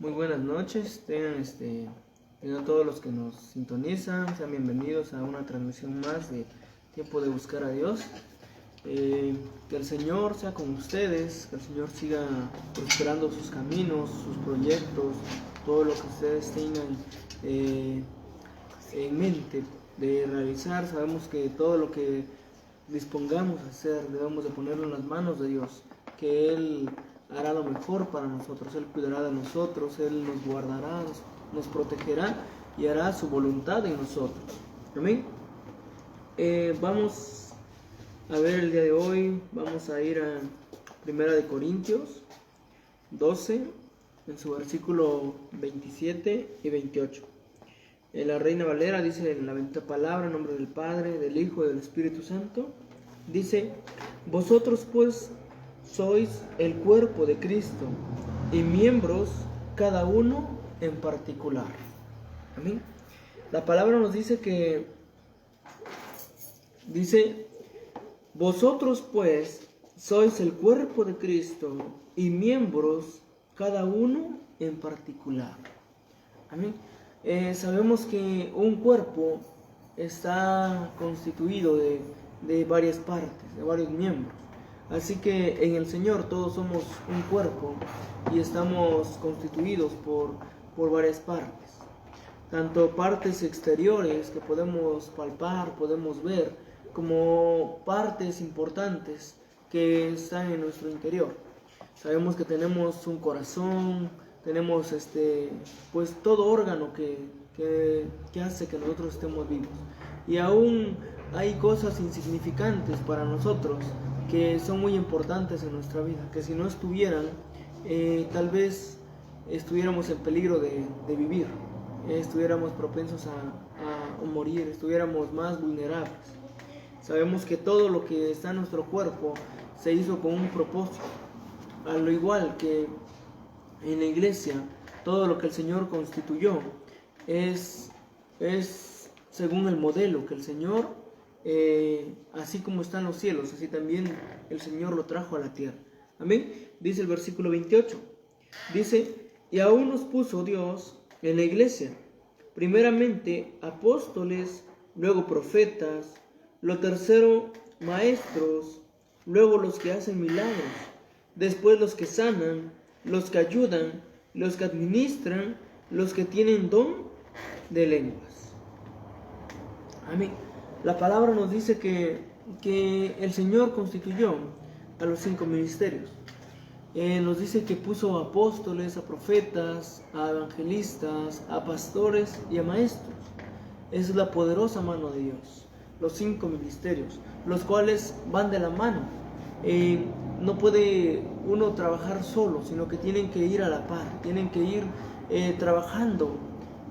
Muy buenas noches, tengan todos los que nos sintonizan, sean bienvenidos a una transmisión más de Tiempo de Buscar a Dios. Que el Señor sea con ustedes, que el Señor siga prosperando sus caminos, sus proyectos, todo lo que ustedes tengan en mente de realizar. Sabemos que todo lo que dispongamos a hacer debemos de ponerlo en las manos de Dios, que Él hará lo mejor para nosotros, Él cuidará de nosotros, Él nos guardará, nos protegerá y hará su voluntad en nosotros. Amén. Vamos a ver el día de hoy, vamos a ir a 1 Corintios 12, en su versículo 27 y 28. En la Reina Valera dice en la bendita palabra, en nombre del Padre, del Hijo y del Espíritu Santo, dice: vosotros pues sois el cuerpo de Cristo y miembros cada uno en particular. Amén. La palabra nos dice vosotros pues sois el cuerpo de Cristo y miembros cada uno en particular. Amén. Sabemos que un cuerpo está constituido de varias partes, de varios miembros. Así que en el Señor todos somos un cuerpo y estamos constituidos por varias partes. Tanto partes exteriores que podemos palpar, podemos ver, como partes importantes que están en nuestro interior. Sabemos que tenemos un corazón, tenemos pues todo órgano que hace que nosotros estemos vivos. Y aún hay cosas insignificantes para nosotros que son muy importantes en nuestra vida, que si no estuvieran, tal vez estuviéramos en peligro de vivir, estuviéramos propensos a morir, estuviéramos más vulnerables. Sabemos que todo lo que está en nuestro cuerpo se hizo con un propósito, al igual que en la iglesia, todo lo que el Señor constituyó es según el modelo que el Señor, así como están los cielos, así también el Señor lo trajo a la tierra. Amén. Dice el versículo 28. Dice: y aún nos puso Dios en la iglesia, primeramente apóstoles, luego profetas, lo tercero maestros, luego los que hacen milagros, después los que sanan, los que ayudan, los que administran, los que tienen don de lenguas. Amén. La palabra nos dice que el Señor constituyó a los 5 ministerios. Nos dice que puso a apóstoles, a profetas, a evangelistas, a pastores y a maestros. Esa es la poderosa mano de Dios. Los 5 ministerios, los cuales van de la mano. No puede uno trabajar solo, sino que tienen que ir a la par, tienen que ir trabajando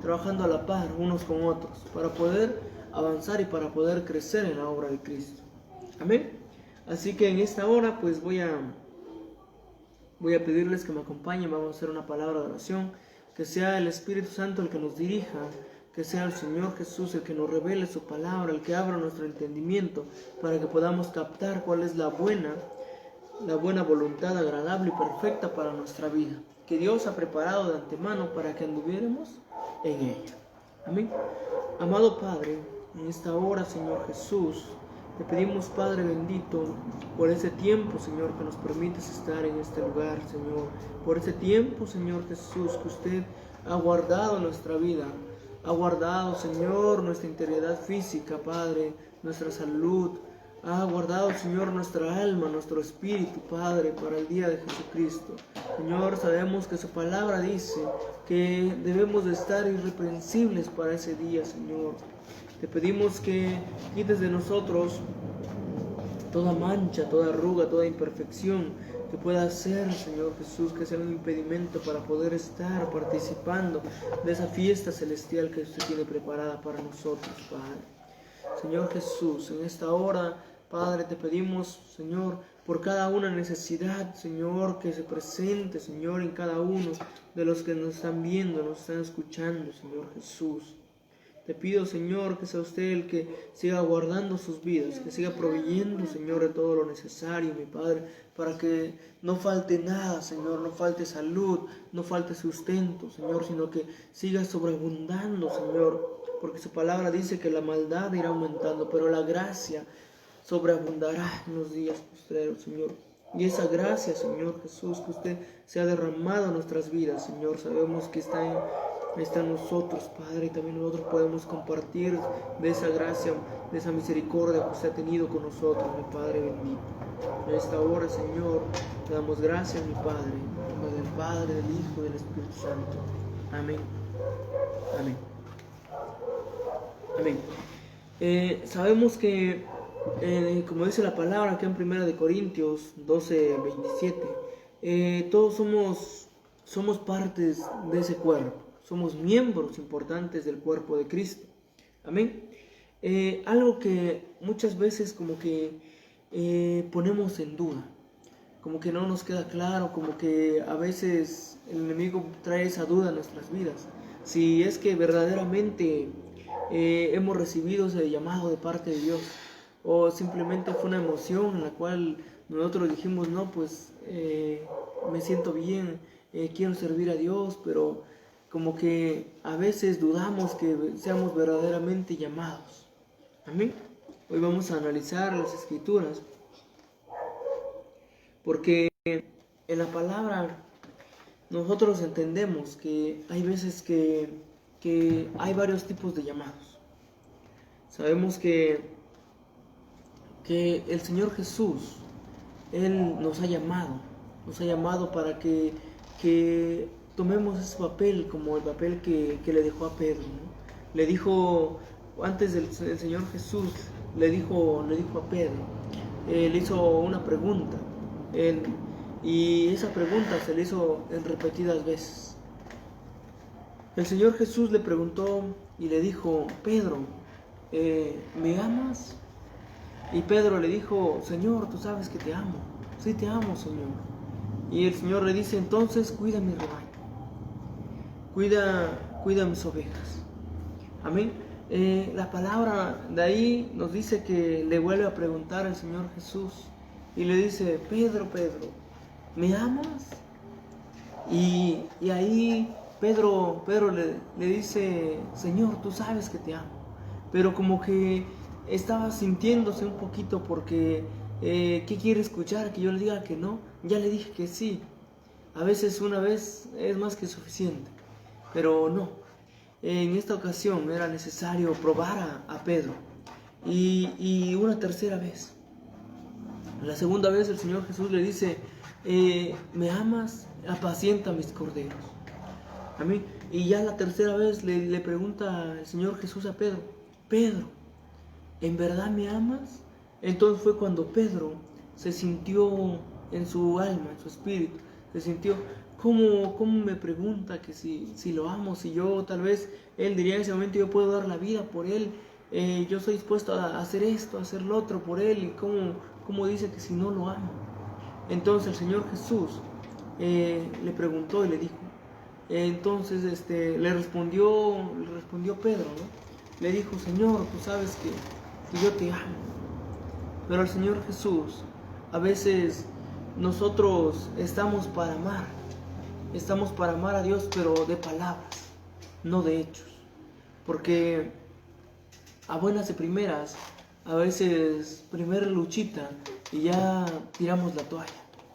a la par unos con otros, para poder avanzar y para poder crecer en la obra de Cristo. Amén. Así que en esta hora pues voy a pedirles que me acompañen. Vamos a hacer una palabra de oración, que sea el Espíritu Santo el que nos dirija, que sea el Señor Jesús el que nos revele su palabra, el que abra nuestro entendimiento para que podamos captar cuál es la buena voluntad agradable y perfecta para nuestra vida, que Dios ha preparado de antemano para que anduviéramos en ella. Amén. Amado Padre, en esta hora, Señor Jesús, te pedimos, Padre bendito, por ese tiempo, Señor, que nos permites estar en este lugar, Señor, por ese tiempo, Señor Jesús, que usted ha guardado nuestra vida, ha guardado, Señor, nuestra integridad física, Padre, nuestra salud, ha guardado, Señor, nuestra alma, nuestro espíritu, Padre, para el día de Jesucristo. Señor, sabemos que su palabra dice que debemos de estar irreprensibles para ese día, Señor. Te pedimos que quites de nosotros toda mancha, toda arruga, toda imperfección que pueda ser, Señor Jesús, que sea un impedimento para poder estar participando de esa fiesta celestial que usted tiene preparada para nosotros, Padre. Señor Jesús, en esta hora, Padre, te pedimos, Señor, por cada una necesidad, Señor, que se presente, Señor, en cada uno de los que nos están viendo, nos están escuchando, Señor Jesús. Te pido, Señor, que sea usted el que siga guardando sus vidas, que siga proveyendo, Señor, de todo lo necesario, mi Padre, para que no falte nada, Señor, no falte salud, no falte sustento, Señor, sino que siga sobreabundando, Señor, porque su palabra dice que la maldad irá aumentando, pero la gracia sobreabundará en los días postreros, Señor. Y esa gracia, Señor Jesús, que usted se ha derramado en nuestras vidas, Señor, sabemos que está en nosotros, Padre, y también nosotros podemos compartir de esa gracia, de esa misericordia que usted ha tenido con nosotros, mi Padre bendito. En esta hora, Señor, te damos gracias, mi Padre, en nombre del Padre, del Hijo y del Espíritu Santo. Amén. Amén. Amén. Sabemos que, como dice la palabra aquí en 1 Corintios 12:27, todos somos partes de ese cuerpo, somos miembros importantes del cuerpo de Cristo. Amén. Algo que muchas veces como que ponemos en duda, como que no nos queda claro, como que a veces el enemigo trae esa duda a nuestras vidas, si es que verdaderamente hemos recibido ese llamado de parte de Dios, o simplemente fue una emoción en la cual nosotros dijimos, no, pues me siento bien, quiero servir a Dios, pero como que a veces dudamos que seamos verdaderamente llamados. Amén. Hoy vamos a analizar las Escrituras, porque en la palabra nosotros entendemos que hay veces que hay varios tipos de llamados. Sabemos que el Señor Jesús, Él nos ha llamado para que tomemos ese papel como el papel que le dejó a Pedro, ¿no? Le dijo, antes el Señor Jesús le dijo a Pedro, le hizo una pregunta, y esa pregunta se le hizo en repetidas veces. El Señor Jesús le preguntó y le dijo, Pedro, ¿me amas? Y Pedro le dijo, Señor, tú sabes que te amo. Sí, te amo, Señor. Y el Señor le dice, entonces cuida mi rebaño, cuida mis ovejas. Amén. La palabra de ahí nos dice que le vuelve a preguntar al Señor Jesús y le dice, Pedro, ¿me amas? Y ahí Pedro le dice, Señor, tú sabes que te amo. Pero como que estaba sintiéndose un poquito porque, ¿qué quiere escuchar? ¿Que yo le diga que no? Ya le dije que sí. A veces una vez es más que suficiente, pero no. En esta ocasión era necesario probar a Pedro. Y una tercera vez. La segunda vez el Señor Jesús le dice, ¿me amas? Apacienta mis corderos. Amén. Y ya la tercera vez le pregunta el Señor Jesús a Pedro, Pedro, ¿en verdad me amas? Entonces fue cuando Pedro se sintió en su alma, en su espíritu, se sintió, ¿cómo me pregunta que si lo amo? Si yo tal vez, él diría en ese momento, yo puedo dar la vida por él, yo soy dispuesto a hacer esto, a hacer lo otro por él, y ¿cómo dice que si no lo amo? Entonces el Señor Jesús le preguntó y le dijo, entonces le respondió Pedro, ¿no? Le dijo, Señor, tú sabes que yo te amo. Pero el Señor Jesús, a veces nosotros estamos para amar a Dios, pero de palabras, no de hechos. Porque a buenas de primeras, a veces primera luchita y ya tiramos la toalla,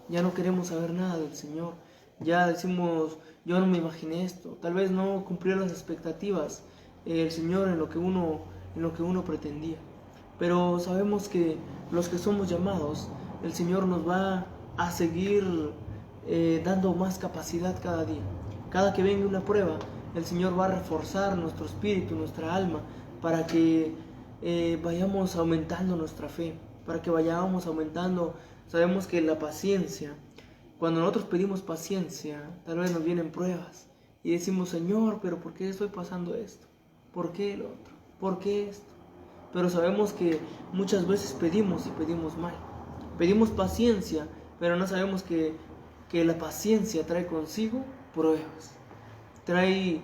ya no queremos saber nada del Señor, ya decimos, yo no me imaginé esto, tal vez no cumplió las expectativas el Señor en lo que uno pretendía. Pero sabemos que los que somos llamados, el Señor nos va a seguir dando más capacidad cada día. Cada que venga una prueba, el Señor va a reforzar nuestro espíritu, nuestra alma, para que vayamos aumentando nuestra fe, para que vayamos aumentando. Sabemos que la paciencia, cuando nosotros pedimos paciencia, tal vez nos vienen pruebas y decimos, Señor, pero ¿por qué estoy pasando esto? ¿Por qué el otro? ¿Por qué esto? Pero sabemos que muchas veces pedimos y pedimos mal. Pedimos paciencia, pero no sabemos que la paciencia trae consigo pruebas. Trae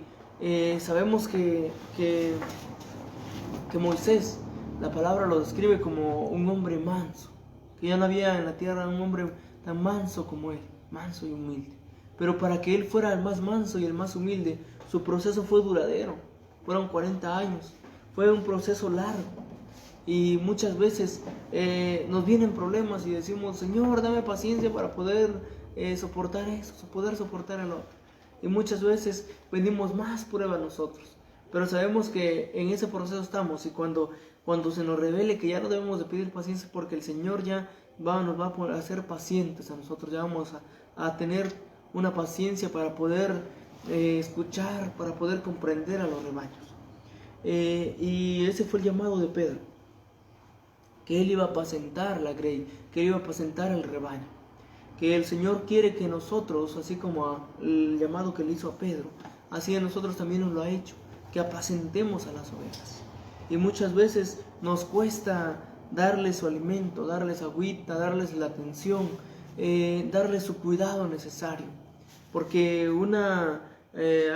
Sabemos que Moisés, la palabra lo describe como un hombre manso, que ya no había en la tierra un hombre tan manso como él, manso y humilde. Pero para que él fuera el más manso y el más humilde, su proceso fue duradero, fueron 40 años, fue un proceso largo. Y muchas veces nos vienen problemas y decimos, Señor, dame paciencia para poder soportar eso, poder soportar el otro. Y muchas veces venimos más pruebas nosotros. Pero sabemos que en ese proceso estamos, y cuando se nos revele que ya no debemos de pedir paciencia, porque el Señor ya nos va a hacer pacientes a nosotros, ya vamos a tener una paciencia para poder escuchar, para poder comprender a los rebaños. Y ese fue el llamado de Pedro, que él iba a apacentar la grey, que él iba a apacentar el rebaño, que el Señor quiere que nosotros, así como el llamado que le hizo a Pedro, así a nosotros también nos lo ha hecho, que apacentemos a las ovejas. Y muchas veces nos cuesta darles su alimento, darles agüita, darles la atención, darles su cuidado necesario. Porque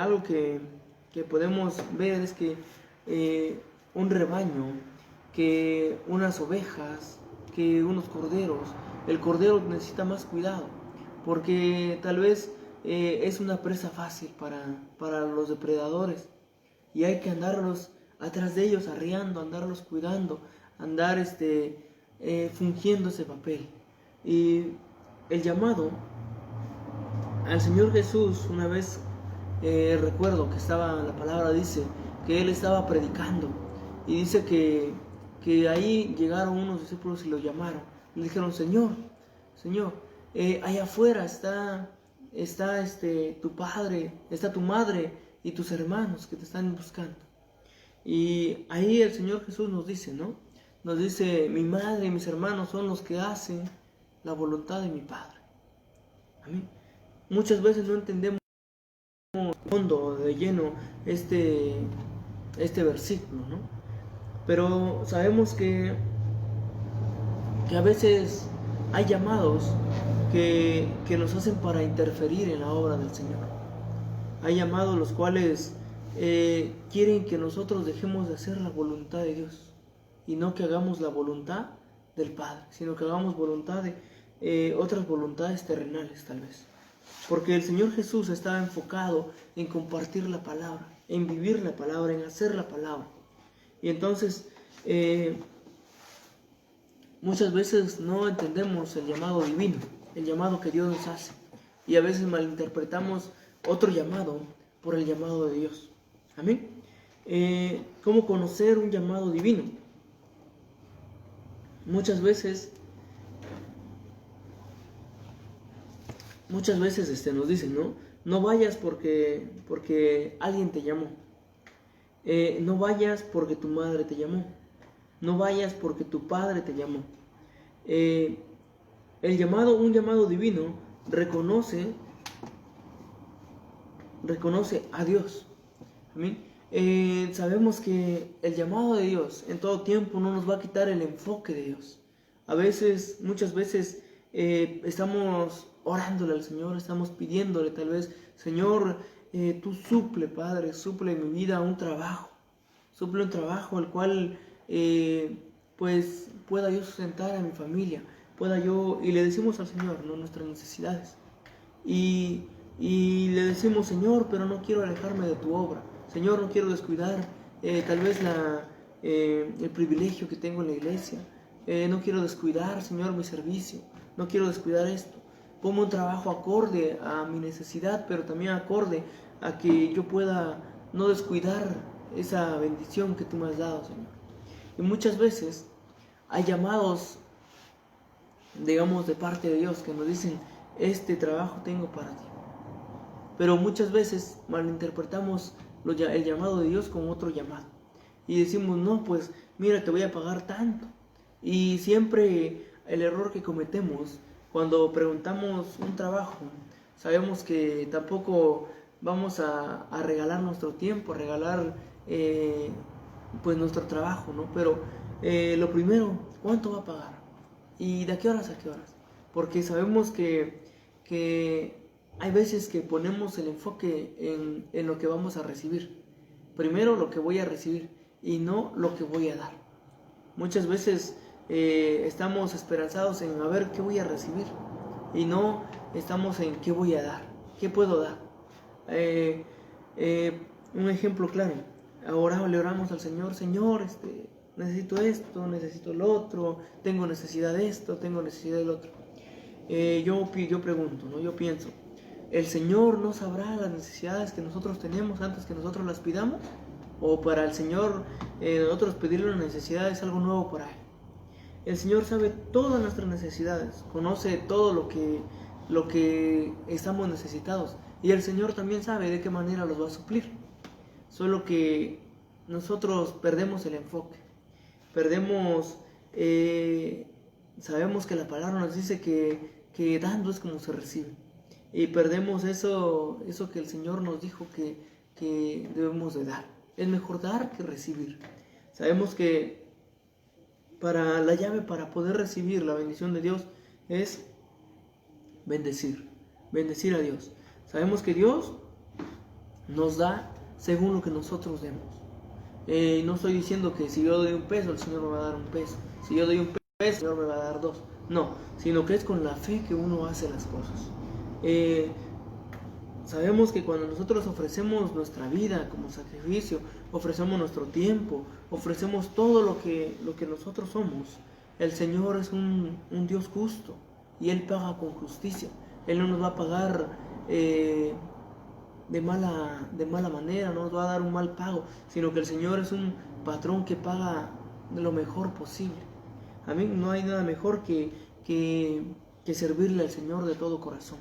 algo que podemos ver es que un rebaño, que unas ovejas, que unos corderos, el cordero necesita más cuidado, porque tal vez es una presa fácil para los depredadores, y hay que andarlos atrás de ellos, arriando, andarlos cuidando, andar fungiendo ese papel. Y el llamado al Señor Jesús, una vez recuerdo que la palabra dice que Él estaba predicando, y dice que ahí llegaron unos discípulos y lo llamaron. Le dijeron, Señor, allá afuera está tu padre, está tu madre y tus hermanos que te están buscando. Y ahí el Señor Jesús nos dice, ¿no? Nos dice, mi madre y mis hermanos son los que hacen la voluntad de mi Padre. Amén. Muchas veces no entendemos de fondo, de lleno, este versículo, ¿no? Pero sabemos que a veces hay llamados que nos hacen para interferir en la obra del Señor. Hay llamados los cuales quieren que nosotros dejemos de hacer la voluntad de Dios, y no que hagamos la voluntad del Padre, sino que hagamos voluntad de otras voluntades terrenales tal vez. Porque el Señor Jesús estaba enfocado en compartir la palabra, en vivir la palabra, en hacer la palabra. Y entonces muchas veces no entendemos el llamado divino, el llamado que Dios nos hace, y a veces malinterpretamos otro llamado por el llamado de Dios. Amén. ¿Cómo conocer un llamado divino? Muchas veces nos dicen, no vayas porque alguien te llamó. No vayas porque tu madre te llamó. No vayas porque tu padre te llamó. Un llamado divino reconoce a Dios. ¿Amén? Sabemos que el llamado de Dios en todo tiempo no nos va a quitar el enfoque de Dios. Muchas veces estamos orándole al Señor, estamos pidiéndole tal vez, Señor, tú suple, Padre, suple en mi vida un trabajo al cual pues pueda yo sustentar a mi familia, y le decimos al Señor, ¿no?, nuestras necesidades, y le decimos, Señor, pero no quiero alejarme de tu obra, Señor, no quiero descuidar tal vez el privilegio que tengo en la iglesia, no quiero descuidar, Señor, mi servicio, no quiero descuidar esto. Pongo un trabajo acorde a mi necesidad, pero también acorde a que yo pueda no descuidar esa bendición que tú me has dado, Señor. Y muchas veces hay llamados, digamos, de parte de Dios que nos dicen, este trabajo tengo para ti. Pero muchas veces malinterpretamos el llamado de Dios con otro llamado. Y decimos, no, pues mira, te voy a pagar tanto. Y siempre el error que cometemos cuando preguntamos un trabajo, sabemos que tampoco vamos a regalar nuestro tiempo, regalar pues nuestro trabajo, ¿no? Pero lo primero, ¿cuánto va a pagar? ¿Y de qué horas a qué horas? Porque sabemos que hay veces que ponemos el enfoque en lo que vamos a recibir. Primero lo que voy a recibir y no lo que voy a dar. Muchas veces estamos esperanzados en a ver qué voy a recibir y no estamos en qué voy a dar, qué puedo dar. Un ejemplo claro, ahora le oramos al Señor, Señor, necesito esto, necesito lo otro, tengo necesidad de esto, tengo necesidad del otro. Yo pregunto, ¿no? Yo pienso, ¿el Señor no sabrá las necesidades que nosotros tenemos antes que nosotros las pidamos? ¿O para el Señor nosotros pedirle una necesidad es algo nuevo para Él? El Señor sabe todas nuestras necesidades, conoce todo lo que estamos necesitados, y el Señor también sabe de qué manera los va a suplir. Solo que nosotros perdemos el enfoque, sabemos que la palabra nos dice que dando es como se recibe, y perdemos eso que el Señor nos dijo que debemos de dar. Es mejor dar que recibir. Sabemos que la llave para poder recibir la bendición de Dios es bendecir a Dios. Sabemos que Dios nos da según lo que nosotros demos. No estoy diciendo que si yo doy un peso, el Señor me va a dar un peso. Si yo doy un peso, el Señor me va a dar dos. No, sino que es con la fe que uno hace las cosas. Sabemos que cuando nosotros ofrecemos nuestra vida como sacrificio, ofrecemos nuestro tiempo, ofrecemos todo lo que nosotros somos, el Señor es un Dios justo y Él paga con justicia. Él no nos va a pagar de mala manera, no nos va a dar un mal pago, sino que el Señor es un patrón que paga de lo mejor posible. A mí no hay nada mejor que servirle al Señor de todo corazón,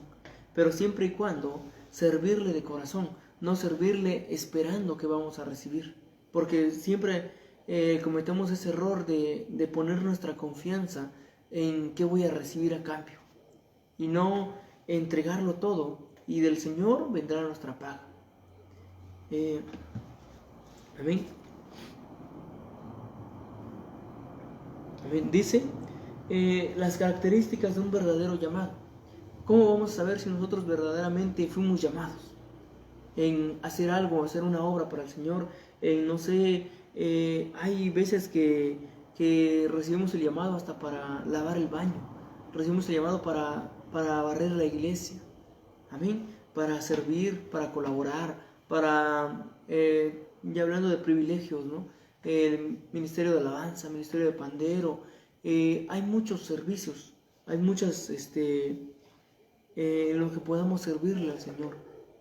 pero siempre y cuando servirle de corazón, no servirle esperando que vamos a recibir, porque siempre cometemos ese error de poner nuestra confianza en qué voy a recibir a cambio y no entregarlo todo, y del Señor vendrá nuestra paga. Amén. Amén. Dice las características de un verdadero llamado. ¿Cómo vamos a saber si nosotros verdaderamente fuimos llamados en hacer algo, hacer una obra para el Señor? No sé, hay veces que recibimos el llamado hasta para lavar el baño, recibimos el llamado para barrer la iglesia, amén, para servir, para colaborar, ya hablando de privilegios, ¿no? El ministerio de alabanza, ministerio de pandero, hay muchos servicios, hay muchas en lo que podamos servirle al Señor,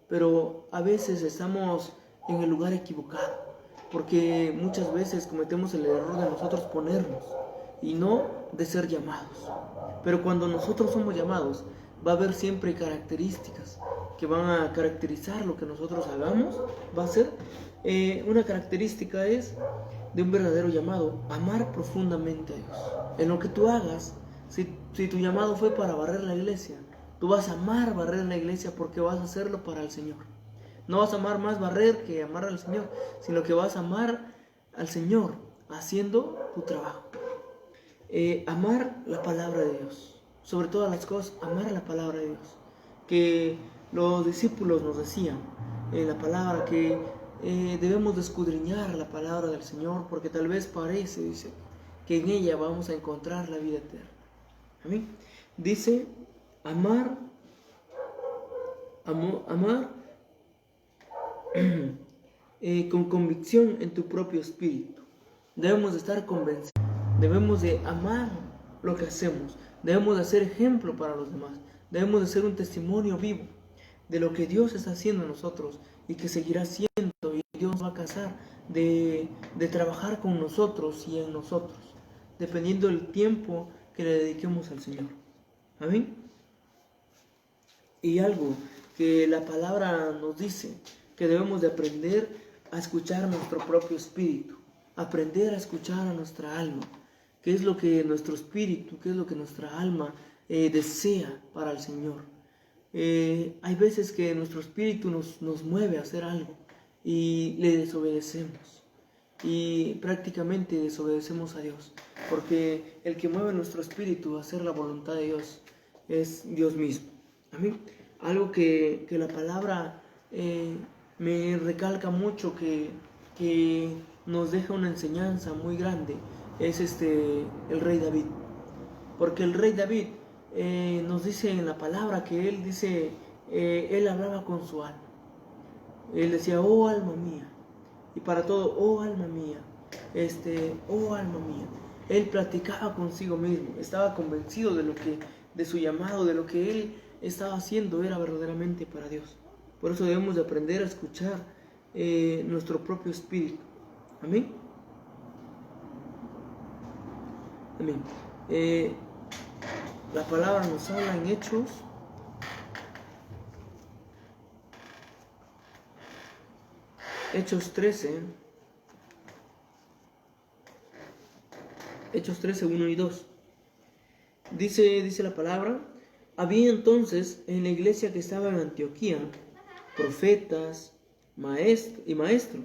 pero a veces estamos en el lugar equivocado, porque muchas veces cometemos el error de nosotros ponernos y no de ser llamados. Pero cuando nosotros somos llamados, va a haber siempre características que van a caracterizar lo que nosotros hagamos. Va a ser una característica es de un verdadero llamado, amar profundamente a Dios. En lo que tú hagas, si tu llamado fue para barrer la iglesia, tú vas a amar barrer la iglesia porque vas a hacerlo para el Señor. No vas a amar más barrer que amar al Señor, sino que vas a amar al Señor haciendo tu trabajo. Amar la palabra de Dios. Sobre todas las cosas, amar la palabra de Dios. Que los discípulos nos decían en la palabra que debemos de escudriñar la palabra del Señor, porque tal vez parece, dice, que en ella vamos a encontrar la vida eterna. Amén. Dice, amar con convicción en tu propio espíritu. Debemos de estar convencidos, debemos de amar lo que hacemos, debemos de ser ejemplo para los demás, debemos de ser un testimonio vivo de lo que Dios está haciendo en nosotros y que seguirá haciendo, y Dios va a cansar de trabajar con nosotros y en nosotros, dependiendo del tiempo que le dediquemos al Señor. Amén. Y algo que la palabra nos dice, que debemos de aprender a escuchar nuestro propio espíritu, aprender a escuchar a nuestra alma, qué es lo que nuestro espíritu, qué es lo que nuestra alma desea para el Señor. Hay veces que nuestro espíritu nos mueve a hacer algo y le desobedecemos, y prácticamente desobedecemos a Dios, porque el que mueve nuestro espíritu a hacer la voluntad de Dios es Dios mismo. Amén. algo que la palabra me recalca mucho, que nos deja una enseñanza muy grande, es el rey David. Porque el rey David nos dice en la palabra que él dice, él hablaba con su alma. Él decía, oh alma mía. Y para todo, oh alma mía. Oh alma mía. Él platicaba consigo mismo. Estaba convencido de su llamado, de lo que él estaba haciendo era verdaderamente para Dios. Por eso debemos de aprender a escuchar nuestro propio espíritu. Amén. Amén. La palabra nos habla en Hechos. Hechos 13. Hechos 13, 1 y 2. Dice la palabra: había entonces en la iglesia que estaba en Antioquía profetas y maestros.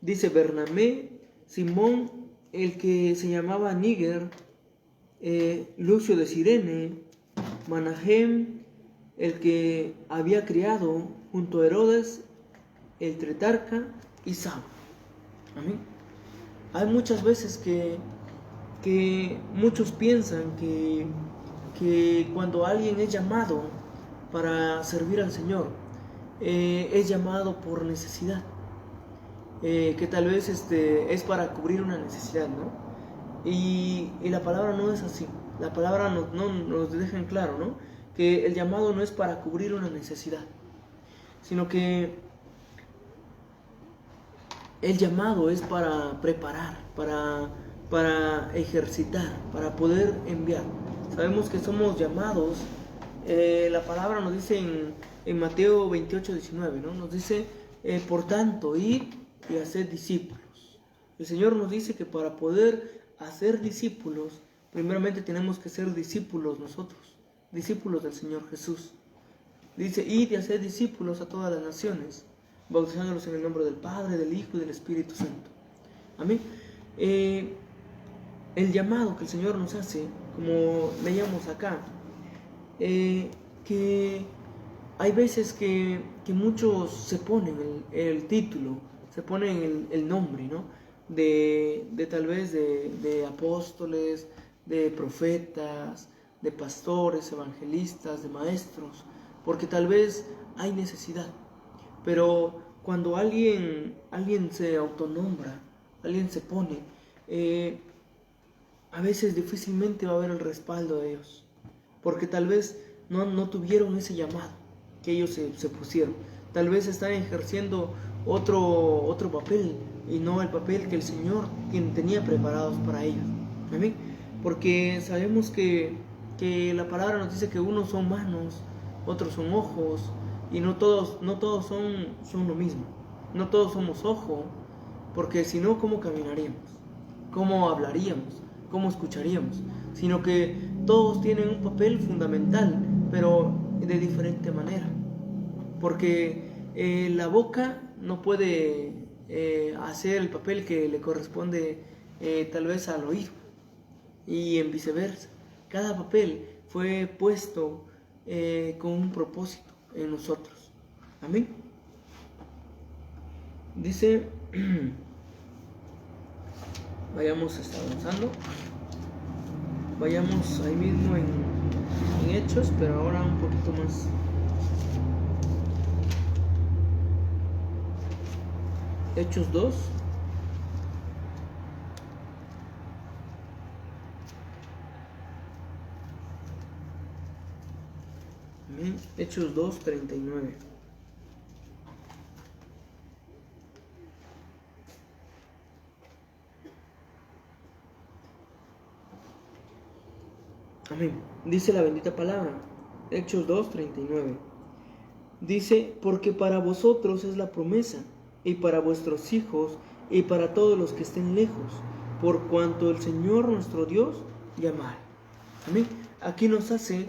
Dice Bernabé, Simón, el que se llamaba Níger, Lucio de Cirene, Manahem, el que había criado junto a Herodes, el Tretarca, y Saulo. Amén. Hay muchas veces que muchos piensan que cuando alguien es llamado para servir al Señor, es llamado por necesidad, que tal vez es para cubrir una necesidad, ¿no? Y la palabra no es así. La palabra nos deja en claro, ¿no?, que el llamado no es para cubrir una necesidad, sino que el llamado es para preparar, para ejercitar, para poder enviar. Sabemos que somos llamados. La palabra nos dice en Mateo 28, 19, ¿no? Nos dice, por tanto, id y haced discípulos. El Señor nos dice que para poder hacer discípulos, primeramente tenemos que ser discípulos nosotros, discípulos del Señor Jesús. Dice, id y haced discípulos a todas las naciones, bautizándolos en el nombre del Padre, del Hijo y del Espíritu Santo. Amén. El llamado que el Señor nos hace, como leíamos acá, que hay veces que muchos se ponen el título, se ponen el nombre, ¿no?, de tal vez de apóstoles, de profetas, de pastores, evangelistas, de maestros, porque tal vez hay necesidad. Pero cuando alguien se autonombra, alguien se pone, a veces difícilmente va a haber el respaldo de ellos, porque tal vez no tuvieron ese llamado que ellos se pusieron. Tal vez están ejerciendo otro papel y no el papel que el Señor tenía preparados para ellos. ¿Amén? Porque sabemos que la palabra nos dice que unos son manos, otros son ojos, y no todos son lo mismo. No todos somos ojo, porque si no, ¿cómo caminaríamos? ¿Cómo hablaríamos? ¿Cómo escucharíamos? Sino que todos tienen un papel fundamental, pero de diferente manera. Porque la boca no puede hacer el papel que le corresponde tal vez al oído, y en viceversa. Cada papel fue puesto con un propósito en nosotros. Amén. Dice, vayamos avanzando, vayamos ahí mismo en Hechos, pero ahora un poquito más. Hechos 2. Amén. Hechos 2, 39. Amén. Dice la bendita palabra. Hechos 2, 39. Dice, porque para vosotros es la promesa, y para vuestros hijos, y para todos los que estén lejos, por cuanto el Señor nuestro Dios llamare. Amén. Aquí nos hace,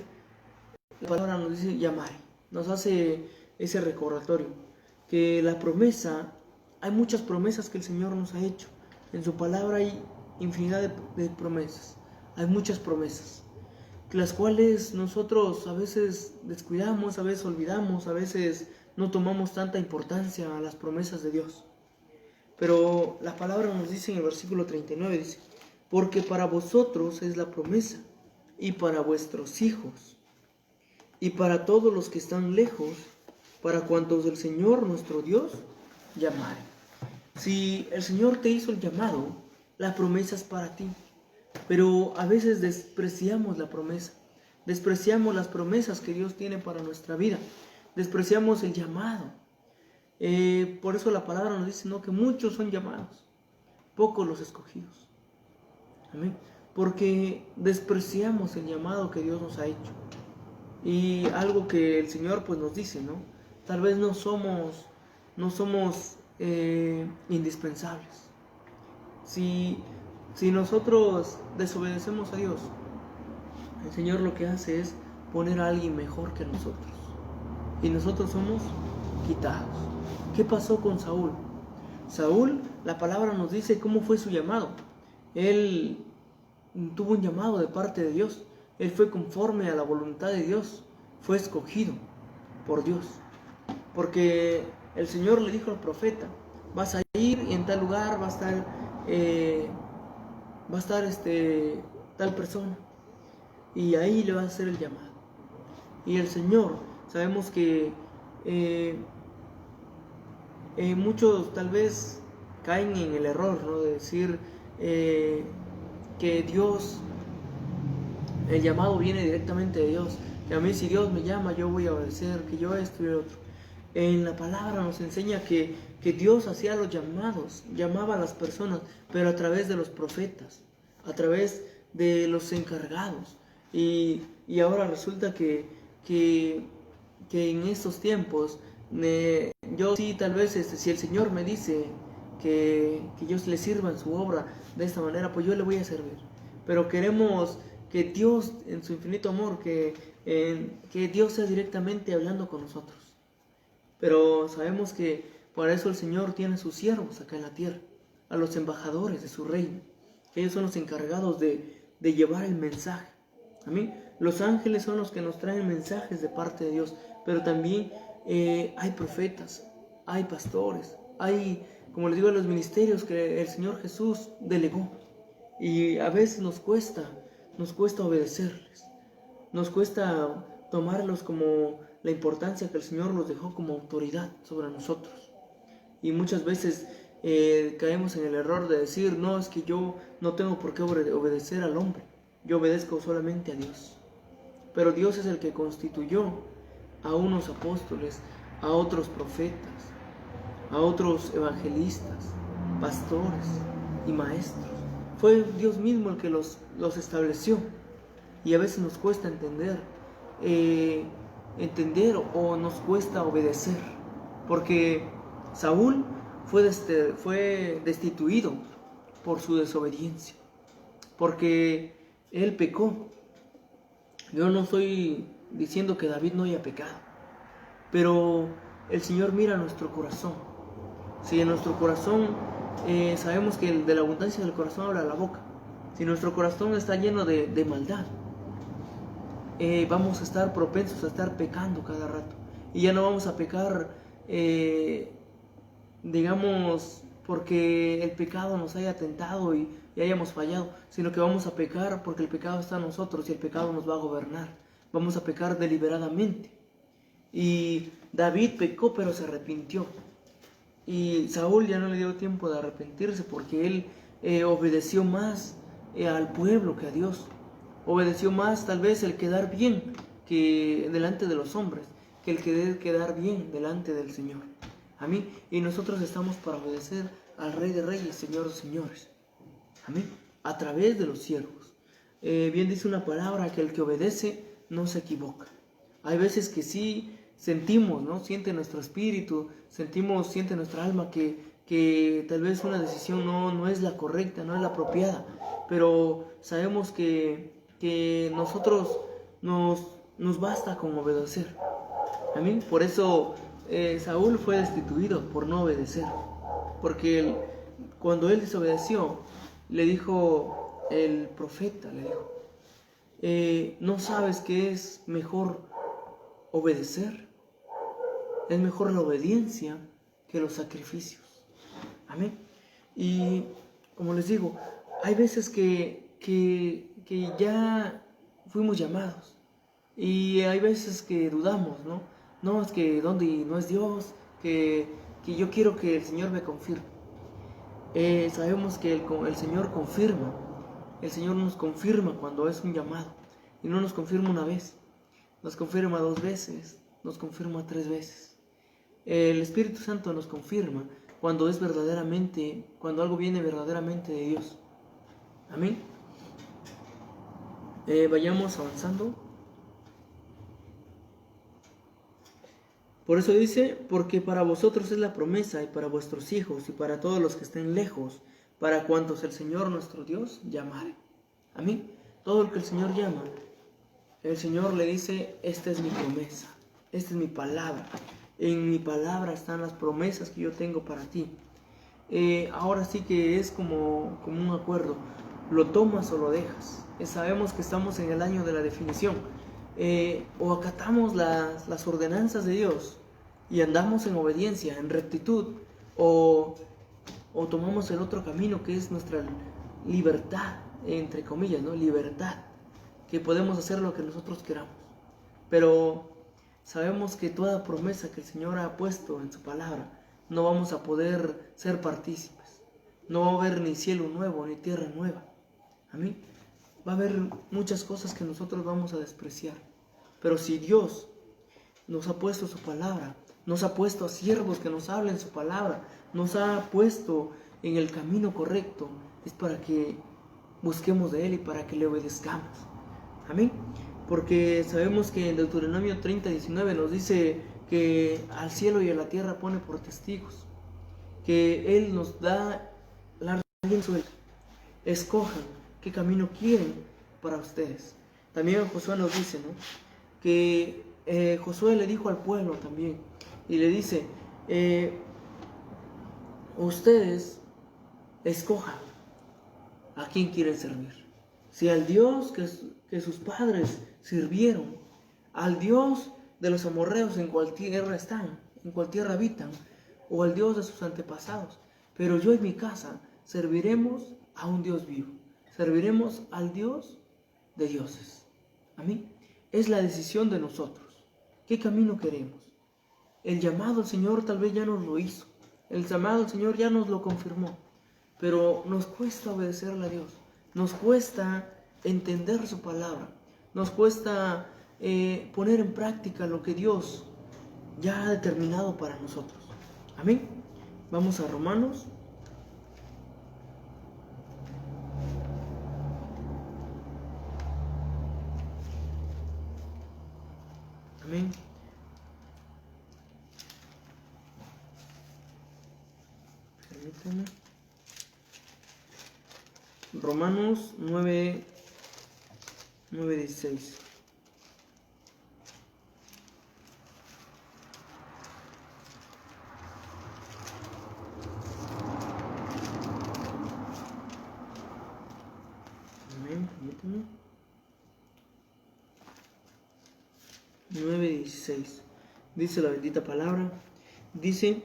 la palabra nos dice llamare, nos hace ese recordatorio, que la promesa, hay muchas promesas que el Señor nos ha hecho. En su palabra hay infinidad de promesas, hay muchas promesas las cuales nosotros a veces descuidamos, a veces olvidamos, a veces no tomamos tanta importancia a las promesas de Dios. Pero la palabra nos dice en el versículo 39, dice, porque para vosotros es la promesa, y para vuestros hijos, y para todos los que están lejos, para cuantos el Señor nuestro Dios llamare. Si el Señor te hizo el llamado, la promesa es para ti. Pero a veces despreciamos la promesa, despreciamos las promesas que Dios tiene para nuestra vida, despreciamos el llamado. Por eso la palabra nos dice, ¿no?, que muchos son llamados, pocos los escogidos. Amén. Porque despreciamos el llamado que Dios nos ha hecho. Y algo que el Señor pues nos dice, ¿no? Tal vez no somos indispensables. Si nosotros desobedecemos a Dios, el Señor lo que hace es poner a alguien mejor que nosotros. Y nosotros somos quitados. ¿Qué pasó con Saúl? Saúl, la palabra nos dice cómo fue su llamado. Él tuvo un llamado de parte de Dios. Él fue conforme a la voluntad de Dios. Fue escogido por Dios. Porque el Señor le dijo al profeta, vas a ir y en tal lugar va a estar tal persona. Y ahí le va a hacer el llamado. Y el Señor, sabemos que muchos tal vez caen en el error, ¿no?, de decir que Dios, el llamado viene directamente de Dios, que a mí si Dios me llama yo voy a obedecer, que yo esto y lo otro. En la palabra nos enseña que Dios hacía los llamados, llamaba a las personas, pero a través de los profetas, a través de los encargados. Y ahora resulta que en estos tiempos, yo sí, tal vez si el Señor me dice que yo le sirva en su obra de esta manera, pues yo le voy a servir. Pero queremos que Dios, en su infinito amor, que Dios sea directamente hablando con nosotros. Pero sabemos que para eso el Señor tiene a sus siervos acá en la tierra, a los embajadores de su reino. Ellos son los encargados de llevar el mensaje. Amén. Los ángeles son los que nos traen mensajes de parte de Dios, pero también hay profetas, hay pastores, hay, como les digo, los ministerios que el Señor Jesús delegó. Y a veces nos cuesta obedecerles, nos cuesta tomarlos como la importancia que el Señor los dejó como autoridad sobre nosotros. Y muchas veces caemos en el error de decir, no, es que yo no tengo por qué obedecer al hombre, yo obedezco solamente a Dios. Pero Dios es el que constituyó a unos apóstoles, a otros profetas, a otros evangelistas, pastores y maestros. Fue Dios mismo el que los estableció. Y a veces nos cuesta entender o nos cuesta obedecer. Porque Saúl fue destituido por su desobediencia. Porque él pecó. Yo no estoy diciendo que David no haya pecado, pero el Señor mira nuestro corazón. Si en nuestro corazón sabemos que de la abundancia del corazón habla la boca. Si nuestro corazón está lleno de maldad, vamos a estar propensos a estar pecando cada rato. Y ya no vamos a pecar, digamos, porque el pecado nos haya tentado y hayamos fallado, sino que vamos a pecar porque el pecado está en nosotros y el pecado nos va a gobernar. Vamos a pecar deliberadamente. Y David pecó, pero se arrepintió. Y Saúl ya no le dio tiempo de arrepentirse porque él obedeció más al pueblo que a Dios. Obedeció más tal vez el quedar bien que delante de los hombres, que el quedar bien delante del Señor. Amén. Y nosotros estamos para obedecer al Rey de Reyes, Señor de Señores. Amén. A través de los siervos. Bien dice una palabra que el que obedece no se equivoca. Hay veces que sí sentimos, ¿no? Siente nuestro espíritu, siente nuestra alma que tal vez una decisión no es la correcta, no es la apropiada. Pero sabemos que nosotros nos basta con obedecer. Amén. Por eso Saúl fue destituido por no obedecer. Porque cuando él desobedeció, le dijo el profeta, ¿No sabes que es mejor obedecer? Es mejor la obediencia que los sacrificios. Amén. Y como les digo, hay veces que ya fuimos llamados. Y hay veces que dudamos, ¿no? No, es que ¿dónde? No es Dios, que yo quiero que el Señor me confirme. Sabemos que el Señor confirma. El Señor nos confirma cuando es un llamado. Y no nos confirma una vez. Nos confirma 2 veces. Nos confirma 3 veces. El Espíritu Santo nos confirma cuando es verdaderamente, cuando algo viene verdaderamente de Dios. Amén. Vayamos avanzando. Por eso dice, porque para vosotros es la promesa, y para vuestros hijos, y para todos los que estén lejos, para cuantos el Señor nuestro Dios llamare. Amén. Todo lo que el Señor llama, el Señor le dice, esta es mi promesa, esta es mi palabra. En mi palabra están las promesas que yo tengo para ti. Ahora sí que es como un acuerdo. Lo tomas o lo dejas. Sabemos que estamos en el año de la definición. O acatamos las ordenanzas de Dios y andamos en obediencia, en rectitud, o tomamos el otro camino que es nuestra libertad, entre comillas, ¿no? Libertad, que podemos hacer lo que nosotros queramos. Pero sabemos que toda promesa que el Señor ha puesto en su palabra, no vamos a poder ser partícipes. No va a haber ni cielo nuevo, ni tierra nueva. Amén. Va a haber muchas cosas que nosotros vamos a despreciar. Pero si Dios nos ha puesto su palabra, nos ha puesto a siervos que nos hablen su palabra, nos ha puesto en el camino correcto, es para que busquemos de Él y para que le obedezcamos. Amén. Porque sabemos que en Deuteronomio 30:19 nos dice que al cielo y a la tierra pone por testigos, que Él nos da la suelta. Escojan qué camino quieren para ustedes. También Josué nos dice, ¿no?, que Josué le dijo al pueblo también, y le dice, ustedes escojan a quién quieren servir. Si al Dios que sus padres sirvieron, al Dios de los amorreos en cual tierra están, en cual tierra habitan, o al Dios de sus antepasados. Pero yo y mi casa serviremos a un Dios vivo. Serviremos al Dios de dioses. Amén. Es la decisión de nosotros. ¿Qué camino queremos? El llamado al Señor tal vez ya nos lo hizo. El llamado al Señor ya nos lo confirmó. Pero nos cuesta obedecerle a Dios. Nos cuesta entender su palabra. Nos cuesta poner en práctica lo que Dios ya ha determinado para nosotros. Amén. Vamos a Romanos. Amén. Permítanme. Romanos 9:16. Amén. Permítanme. 9:16. Dice la bendita palabra. Dice,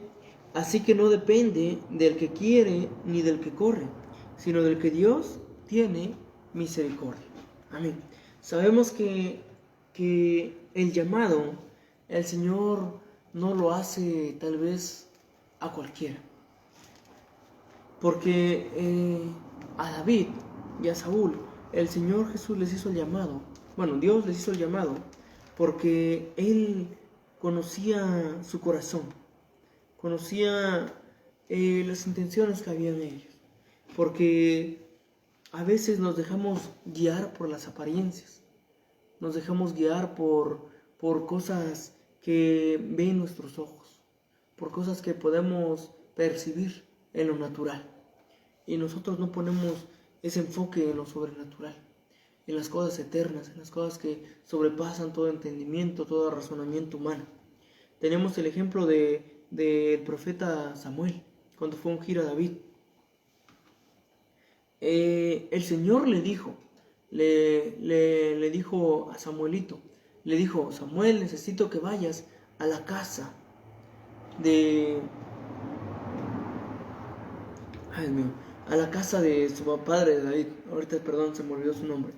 así que no depende del que quiere ni del que corre, sino del que Dios tiene misericordia. Amén. Sabemos que el llamado, el Señor no lo hace tal vez a cualquiera. Porque a David y a Saúl, el Señor Jesús les hizo el llamado. Bueno, Dios les hizo el llamado porque Él conocía su corazón, conocía las intenciones que había en ellos. Porque a veces nos dejamos guiar por las apariencias, nos dejamos guiar por cosas que ven nuestros ojos, por cosas que podemos percibir en lo natural. Y nosotros no ponemos ese enfoque en lo sobrenatural, en las cosas eternas, en las cosas que sobrepasan todo entendimiento, todo razonamiento humano. Tenemos el ejemplo del profeta Samuel, cuando fue a ungir a David. El Señor le dijo le dijo a Samuelito, le dijo: Samuel, necesito que vayas a la casa de... Ay, Dios mío, a la casa de su padre David. Ahorita, perdón, se me olvidó su nombre.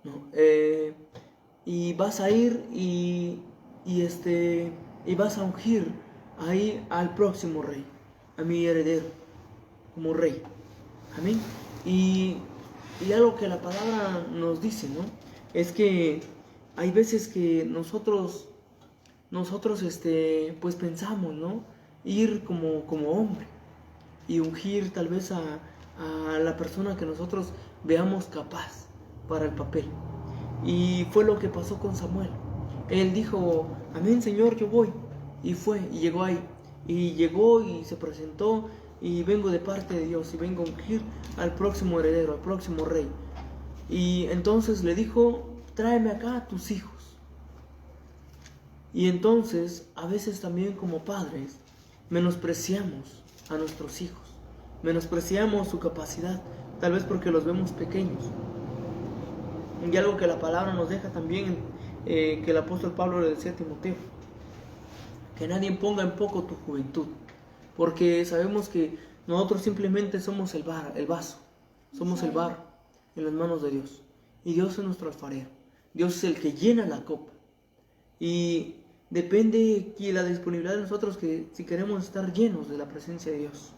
No, y vas a ir y vas a ungir ahí al próximo rey, a mi heredero, como rey. Amén. Y algo que la palabra nos dice, ¿no? Es que hay veces que nosotros pues pensamos, ¿no? Ir como hombre y ungir tal vez a la persona que nosotros veamos capaz para el papel. Y fue lo que pasó con Samuel. Él dijo: amén, Señor, yo voy. Y fue, y llegó ahí. Y llegó y se presentó: y vengo de parte de Dios, y vengo a ungir al próximo heredero, al próximo rey. Y entonces le dijo: tráeme acá a tus hijos. Y entonces, a veces también como padres, menospreciamos a nuestros hijos, menospreciamos su capacidad, tal vez porque los vemos pequeños. Y algo que la palabra nos deja también, que el apóstol Pablo le decía a Timoteo: que nadie ponga en poco tu juventud, porque sabemos que nosotros simplemente somos el vaso, somos el barro en las manos de Dios, y Dios es nuestro alfarero. Dios es el que llena la copa, y depende de la disponibilidad de nosotros, que si queremos estar llenos de la presencia de Dios,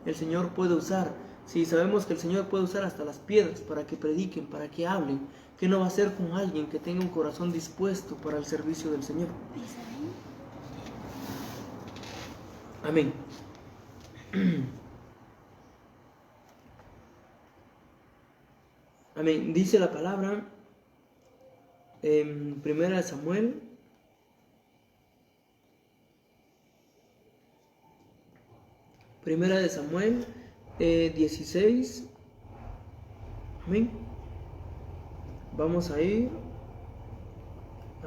el Señor puede usar. Si sabemos que el Señor puede usar hasta las piedras para que prediquen, para que hablen, ¿qué no va a hacer con alguien que tenga un corazón dispuesto para el servicio del Señor? Amén. Amén. Dice la palabra en 1 Samuel, Primera de Samuel 16. Amén. Vamos a ir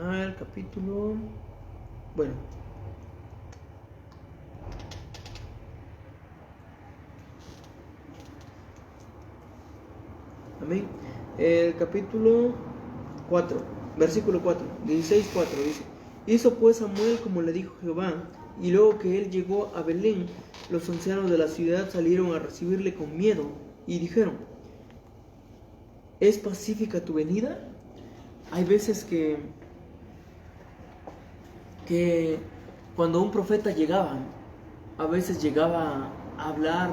al capítulo. Bueno. Amén. El capítulo 4, versículo 4, 16, 4 dice: hizo pues Samuel como le dijo Jehová, y luego que él llegó a Belén, los ancianos de la ciudad salieron a recibirle con miedo y dijeron: ¿es pacífica tu venida? Hay veces que cuando un profeta llegaba, a veces llegaba a hablar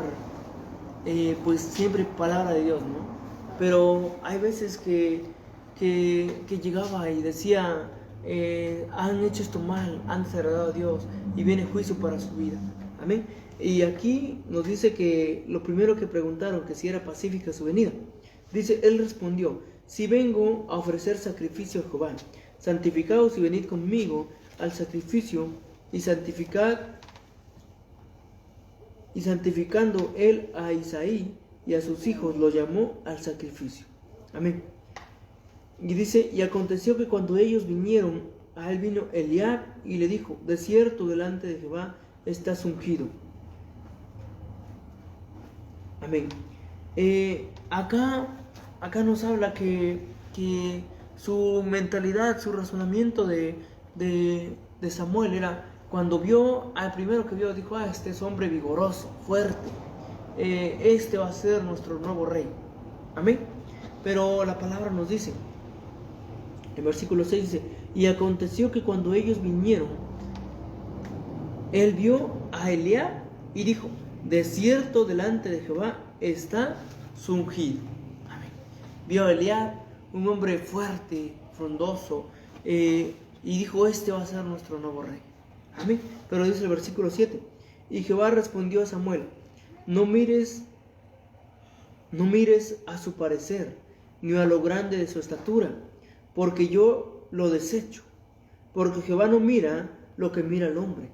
pues siempre palabra de Dios, ¿no? Pero hay veces que llegaba y decía: han hecho esto mal, han desagradado a Dios, y viene juicio para su vida. Amén. Y aquí nos dice que lo primero que preguntaron, que si era pacífica su venida. Dice: él respondió: si vengo a ofrecer sacrificio a Jehová, santificaos y venid conmigo al sacrificio. Y santificando él a Isaí y a sus hijos, los llamó al sacrificio. Amén. Y dice: y aconteció que cuando ellos vinieron, a él vino Eliab y le dijo: de cierto delante de Jehová estás ungido. Amén. Acá nos habla que su mentalidad, su razonamiento de Samuel era, cuando vio al primero que vio, dijo: este es hombre vigoroso, fuerte, este va a ser nuestro nuevo rey. Amén. Pero la palabra nos dice, en versículo 6 dice: y aconteció que cuando ellos vinieron, él vio a Eliab y dijo: de cierto delante de Jehová está su ungido. Amén. Vio a Eliab, un hombre fuerte, frondoso, y dijo: este va a ser nuestro nuevo rey. Amén. Pero dice el versículo 7: y Jehová respondió a Samuel: no mires a su parecer, ni a lo grande de su estatura, porque yo lo desecho. Porque Jehová no mira lo que mira el hombre,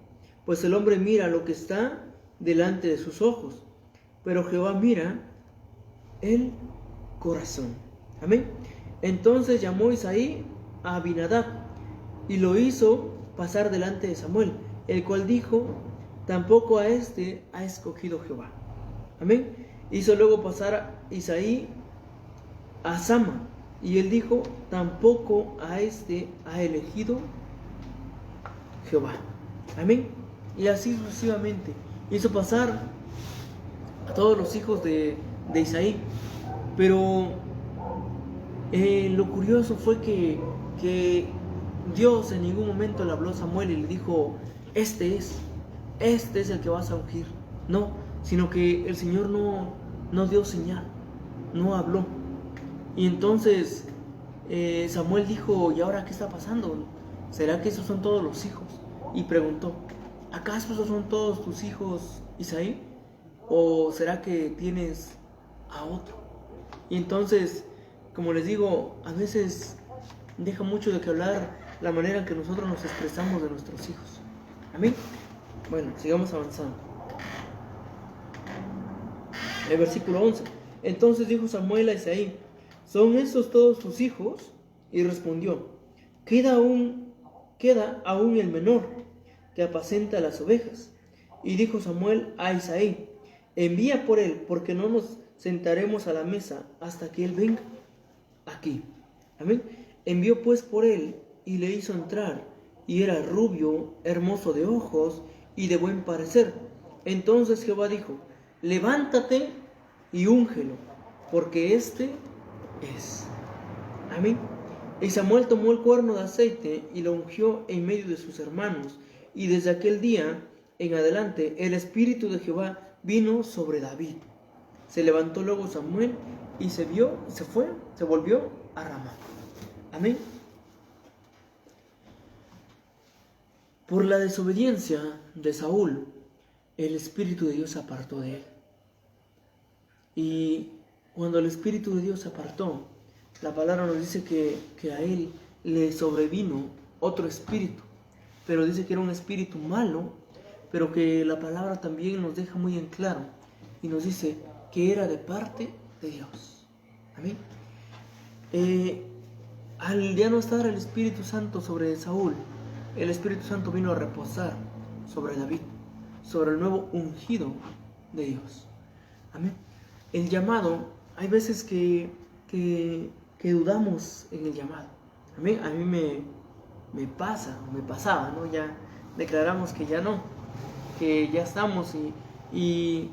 pues el hombre mira lo que está delante de sus ojos, pero Jehová mira el corazón. Amén. Entonces llamó Isaí a Abinadab y lo hizo pasar delante de Samuel, el cual dijo: tampoco a este ha escogido Jehová. Amén. Hizo luego pasar a Isaí a Sama, y él dijo: tampoco a este ha elegido Jehová. Amén. Y así sucesivamente hizo pasar a todos los hijos de Isaí. Pero lo curioso fue que Dios en ningún momento le habló a Samuel y le dijo: este es el que vas a ungir. No, sino que el Señor no dio señal, no habló. Y entonces Samuel dijo: ¿y ahora qué está pasando? ¿Será que esos son todos los hijos? Y preguntó: ¿acaso esos son todos tus hijos, Isaí? ¿O será que tienes a otro? Y entonces, como les digo, a veces deja mucho de que hablar la manera en que nosotros nos expresamos de nuestros hijos. Amén. Bueno, sigamos avanzando. El versículo 11. Entonces dijo Samuel a Isaí: ¿son estos todos tus hijos? Y respondió: queda aún el menor, que apacenta las ovejas. Y dijo Samuel a Isaí: envía por él, porque no nos sentaremos a la mesa hasta que él venga aquí. Amén. Envió pues por él y le hizo entrar, y era rubio, hermoso de ojos y de buen parecer. Entonces Jehová dijo: levántate y úngelo, porque este es. Amén. Y Samuel tomó el cuerno de aceite y lo ungió en medio de sus hermanos, y desde aquel día en adelante el Espíritu de Jehová vino sobre David. Se levantó luego Samuel y se volvió a Ramá. Amén. Por la desobediencia de Saúl, el Espíritu de Dios se apartó de él. Y cuando el Espíritu de Dios se apartó, la palabra nos dice que a él le sobrevino otro espíritu, pero dice que era un espíritu malo, pero que la palabra también nos deja muy en claro y nos dice que era de parte de Dios. Amén. Al ya no estar el Espíritu Santo sobre Saúl, el Espíritu Santo vino a reposar sobre David, sobre el nuevo ungido de Dios. Amén. El llamado, hay veces que dudamos en el llamado. Amén. A mí me pasaba, ¿no? Ya declaramos que ya no, que ya estamos y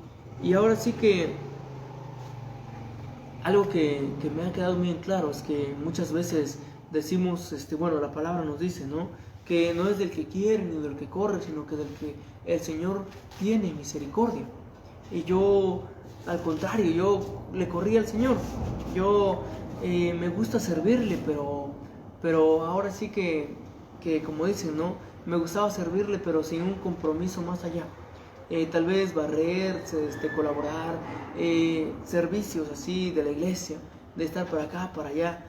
ahora sí que algo que me ha quedado bien claro es que muchas veces decimos, la palabra nos dice, ¿no? Que no es del que quiere ni del que corre, sino que del que el Señor tiene misericordia. Y yo, al contrario, yo le corrí al Señor. Yo me gusta servirle, pero ahora sí que como dicen, ¿no? Me gustaba servirle, pero sin un compromiso más allá. Tal vez barrer, colaborar, servicios así de la iglesia, de estar para acá, para allá,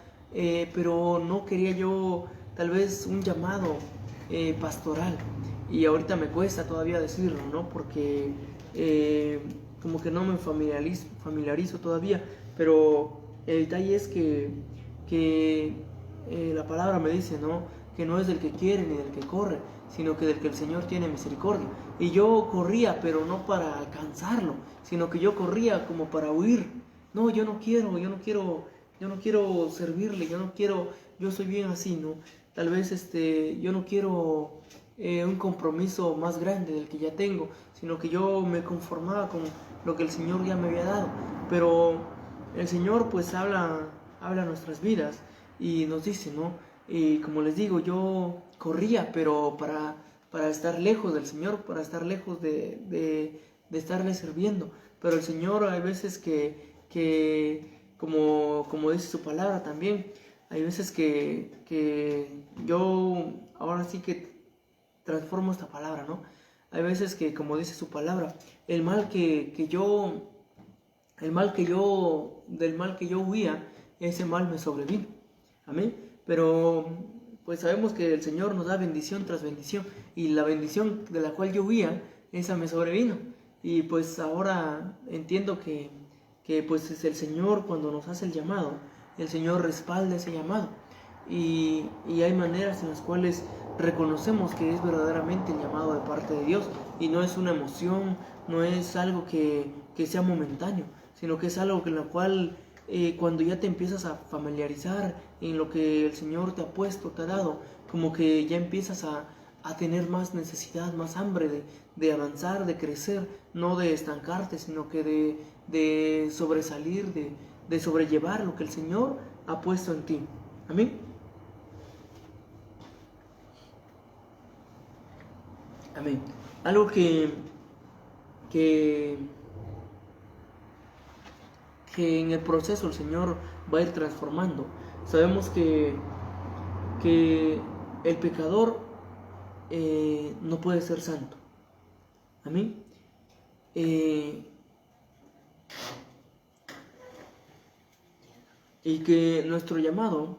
pero no quería yo tal vez un llamado pastoral. Y ahorita me cuesta todavía decirlo, ¿no? Porque como que no me familiarizo todavía, pero el detalle es que la palabra me dice, ¿no? Que no es del que quiere ni del que corre, sino que del que el Señor tiene misericordia. Y yo corría, pero no para alcanzarlo, sino que yo corría como para huir. No, yo no quiero servirle, yo soy bien así, ¿no? Tal vez yo no quiero un compromiso más grande del que ya tengo, sino que yo me conformaba con lo que el Señor ya me había dado. Pero el Señor pues habla a nuestras vidas y nos dice, ¿no? Y como les digo, yo corría, pero para estar lejos del Señor, para estar lejos de estarle sirviendo. Pero el Señor hay veces que como dice su palabra también, hay veces que yo ahora sí que transformo esta palabra, ¿no? Hay veces que, como dice su palabra, del mal que yo huía, ese mal me sobrevino. Amén. Pero pues sabemos que el Señor nos da bendición tras bendición, y la bendición de la cual yo huía, esa me sobrevino. Y pues ahora entiendo que pues es el Señor, cuando nos hace el llamado, el Señor respalda ese llamado. Y hay maneras en las cuales reconocemos que es verdaderamente el llamado de parte de Dios, y no es una emoción, no es algo que sea momentáneo, sino que es algo en lo cual cuando ya te empiezas a familiarizar en lo que el Señor te ha puesto, te ha dado, como que ya empiezas a tener más necesidad, más hambre de avanzar, de crecer, no de estancarte, sino que de sobresalir, de sobrellevar lo que el Señor ha puesto en ti. Amén. Amén. Algo que en el proceso el Señor va a ir transformando. Sabemos que el pecador no puede ser santo. Amén. Y que nuestro llamado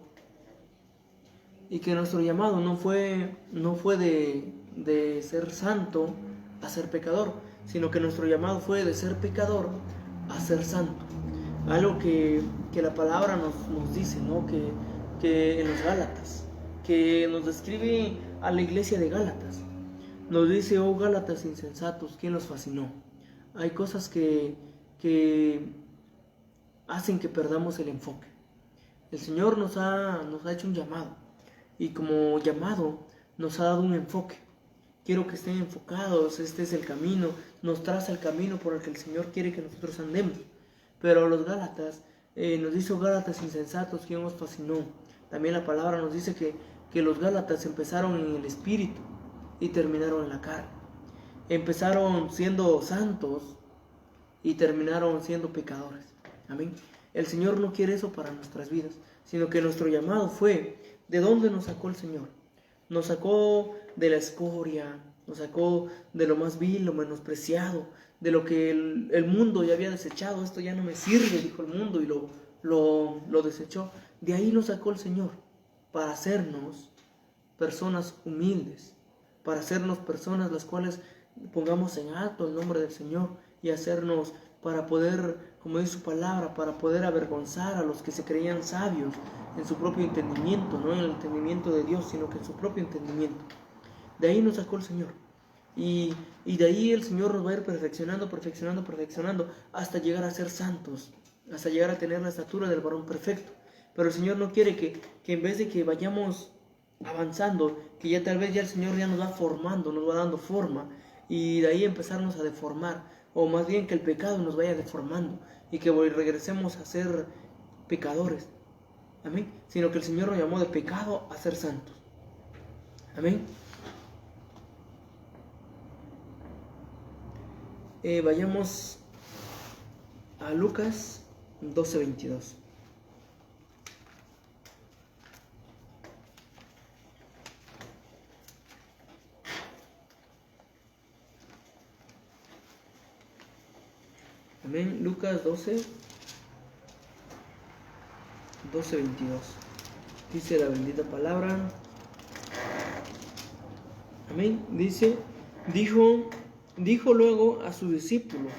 no fue de ser santo a ser pecador, sino que nuestro llamado fue de ser pecador a ser santo. Algo que la palabra nos dice, ¿no? Que en los Gálatas, que nos describe a la iglesia de Gálatas, nos dice: oh Gálatas insensatos, ¿quién los fascinó? Hay cosas que hacen que perdamos el enfoque. El Señor nos ha hecho un llamado, y como llamado nos ha dado un enfoque. Quiero que estén enfocados, este es el camino, nos traza el camino por el que el Señor quiere que nosotros andemos. Pero los Gálatas, nos dice: Gálatas insensatos, ¿quién os fascinó? También la palabra nos dice que los Gálatas empezaron en el espíritu y terminaron en la carne. Empezaron siendo santos y terminaron siendo pecadores. Amén. El Señor no quiere eso para nuestras vidas, sino que nuestro llamado fue: ¿de dónde nos sacó el Señor? Nos sacó de la escoria, nos sacó de lo más vil, lo menospreciado, de lo que el mundo ya había desechado. Esto ya no me sirve, dijo el mundo, y lo desechó. De ahí nos sacó el Señor, para hacernos personas humildes, para hacernos personas las cuales pongamos en alto el nombre del Señor, y hacernos para poder, como dice su palabra, para poder avergonzar a los que se creían sabios en su propio entendimiento, no en el entendimiento de Dios, sino que en su propio entendimiento. De ahí nos sacó el Señor. Y de ahí el Señor nos va a ir perfeccionando, hasta llegar a ser santos, hasta llegar a tener la estatura del varón perfecto. Pero el Señor no quiere que en vez de que vayamos avanzando, que ya tal vez ya el Señor ya nos va formando, nos va dando forma, y de ahí empezarnos a deformar, o más bien que el pecado nos vaya deformando y que regresemos a ser pecadores. Amén. Sino que el Señor nos llamó de pecado a ser santos. Amén. Vayamos a Lucas 12:22. Amén. Lucas 12:22. Dice la bendita palabra. Amén. Dice: dijo luego a sus discípulos: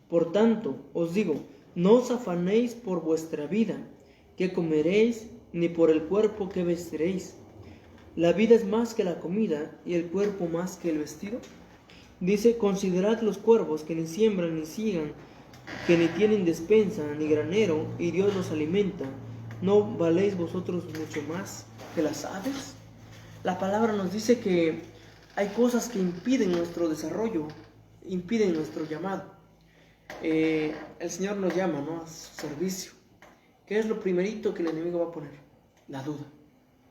por tanto os digo, no os afanéis por vuestra vida, qué comeréis, ni por el cuerpo que vestiréis. La vida es más que la comida, y el cuerpo más que el vestido. Dice: considerad los cuervos, que ni siembran ni ciegan, que ni tienen despensa ni granero, y Dios los alimenta. ¿No valéis vosotros mucho más que las aves? La palabra nos dice que hay cosas que impiden nuestro desarrollo, impiden nuestro llamado. El Señor nos llama, ¿no?, a su servicio. ¿Qué es lo primerito que el enemigo va a poner? La duda.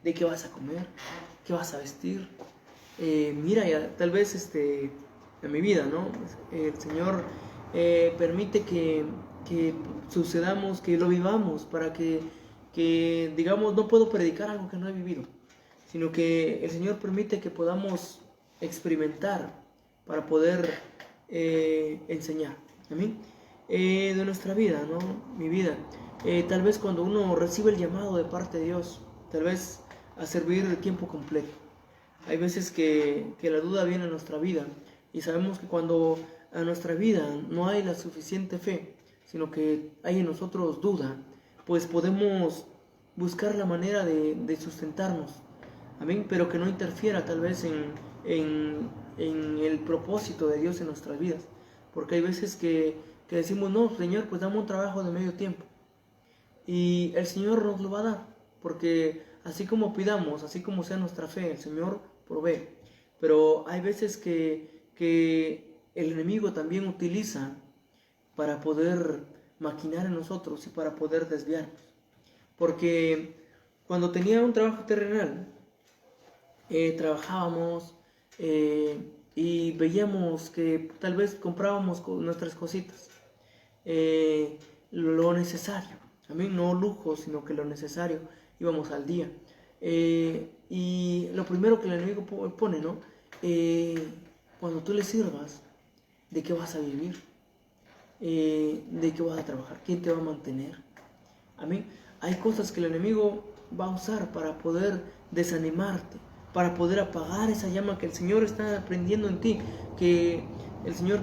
¿De qué vas a comer? ¿Qué vas a vestir? Mira, ya, tal vez en mi vida, ¿no?, el Señor permite que sucedamos, que lo vivamos, para que digamos, no puedo predicar algo que no he vivido, sino que el Señor permite que podamos experimentar para poder enseñar. Amén. De nuestra vida, ¿no?, mi vida, tal vez cuando uno recibe el llamado de parte de Dios, tal vez a servir de tiempo completo, hay veces que la duda viene a nuestra vida, y sabemos que cuando a nuestra vida no hay la suficiente fe, sino que hay en nosotros duda, pues podemos buscar la manera de sustentarnos. Amén. Pero que no interfiera tal vez en el propósito de Dios en nuestras vidas, porque hay veces que que decimos, no, Señor, pues dame un trabajo de medio tiempo. Y el Señor nos lo va a dar, porque así como pidamos, así como sea nuestra fe, el Señor provee. Pero hay veces que el enemigo también utiliza para poder maquinar en nosotros y para poder desviarnos. Porque cuando tenía un trabajo terrenal, trabajábamos y veíamos que tal vez comprábamos nuestras cositas, lo necesario, a mí no lujo, sino que lo necesario, íbamos al día. Y lo primero que el enemigo pone, ¿no? Cuando tú le sirvas, ¿de qué vas a vivir? ¿De qué vas a trabajar? ¿Quién te va a mantener? Amén. Hay cosas que el enemigo va a usar para poder desanimarte, para poder apagar esa llama que el Señor está prendiendo en ti, que el Señor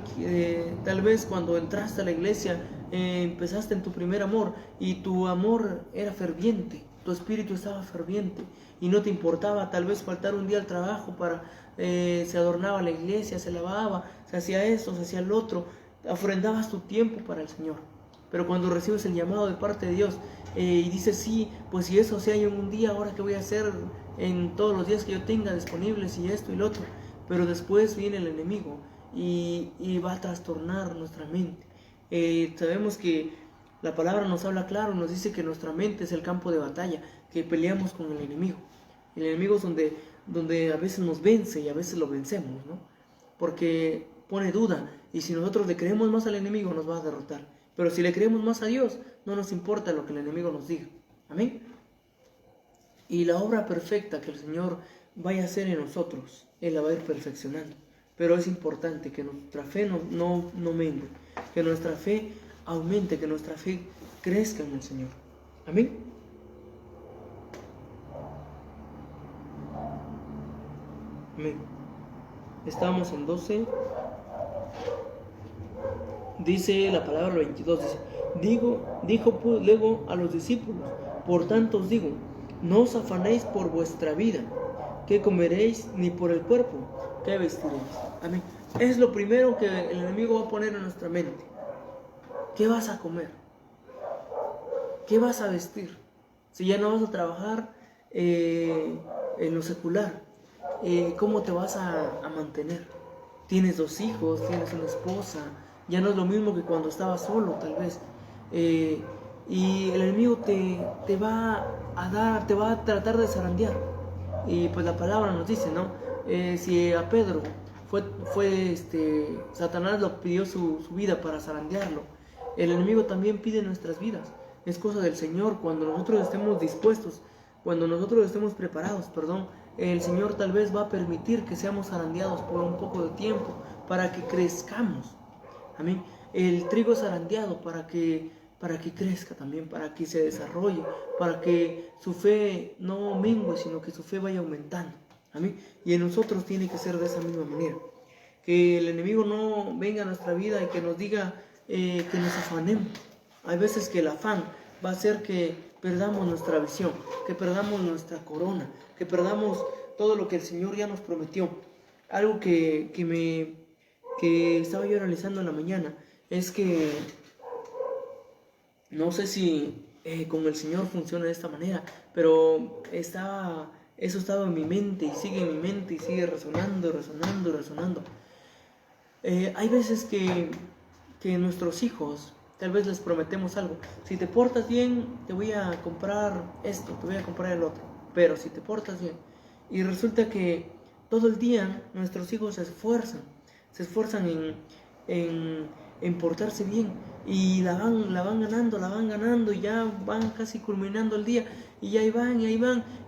tal vez cuando entraste a la iglesia empezaste en tu primer amor y tu amor era ferviente, tu espíritu estaba ferviente y no te importaba tal vez faltar un día al trabajo se adornaba la iglesia, se lavaba, se hacía esto, se hacía el otro, ofrendabas tu tiempo para el Señor. Pero cuando recibes el llamado de parte de Dios y dices, sí, pues si eso sea yo en un día, ahora qué voy a hacer en todos los días que yo tenga disponibles y esto y lo otro. Pero después viene el enemigo y va a trastornar nuestra mente. Sabemos que la palabra nos habla claro, nos dice que nuestra mente es el campo de batalla, que peleamos con el enemigo. El enemigo es donde a veces nos vence y a veces lo vencemos, ¿no? Porque pone duda y si nosotros le creemos más al enemigo nos va a derrotar. Pero si le creemos más a Dios, no nos importa lo que el enemigo nos diga. Amén. Y la obra perfecta que el Señor vaya a hacer en nosotros, Él la va a ir perfeccionando. Pero es importante que nuestra fe no mengue, que nuestra fe aumente, que nuestra fe crezca en el Señor. Amén. Amén. Estamos en 12. Dice la palabra 22, dijo pues luego a los discípulos, por tanto os digo, no os afanéis por vuestra vida, qué comeréis, ni por el cuerpo, qué vestiréis. Amén. Es lo primero que el enemigo va a poner en nuestra mente. ¿Qué vas a comer? ¿Qué vas a vestir? Si ya no vas a trabajar en lo secular, ¿cómo te vas a mantener? Tienes 2 hijos, tienes una esposa. Ya no es lo mismo que cuando estabas solo, tal vez. Y el enemigo te va a tratar de zarandear. Y pues la palabra nos dice, ¿no? Si a Pedro Satanás lo pidió su vida para zarandearlo, el enemigo también pide nuestras vidas. Es cosa del Señor. Cuando nosotros estemos dispuestos, cuando nosotros estemos preparados, el Señor tal vez va a permitir que seamos zarandeados por un poco de tiempo para que crezcamos. Amén. El trigo zarandeado para que crezca también, para que se desarrolle, para que su fe no mengue, sino que su fe vaya aumentando. Amén. Y en nosotros tiene que ser de esa misma manera. Que el enemigo no venga a nuestra vida y que nos diga que nos afanemos. Hay veces que el afán va a hacer que perdamos nuestra visión, que perdamos nuestra corona, que perdamos todo lo que el Señor ya nos prometió. Algo que estaba yo analizando en la mañana es que no sé si con el Señor funciona de esta manera, pero eso estaba en mi mente y sigue en mi mente y sigue resonando. Hay veces que nuestros hijos tal vez les prometemos algo. Si te portas bien, te voy a comprar esto, te voy a comprar el otro. Pero si te portas bien, y resulta que todo el día nuestros hijos se esfuerzan en portarse bien y la van ganando y ya van casi culminando el día y ahí van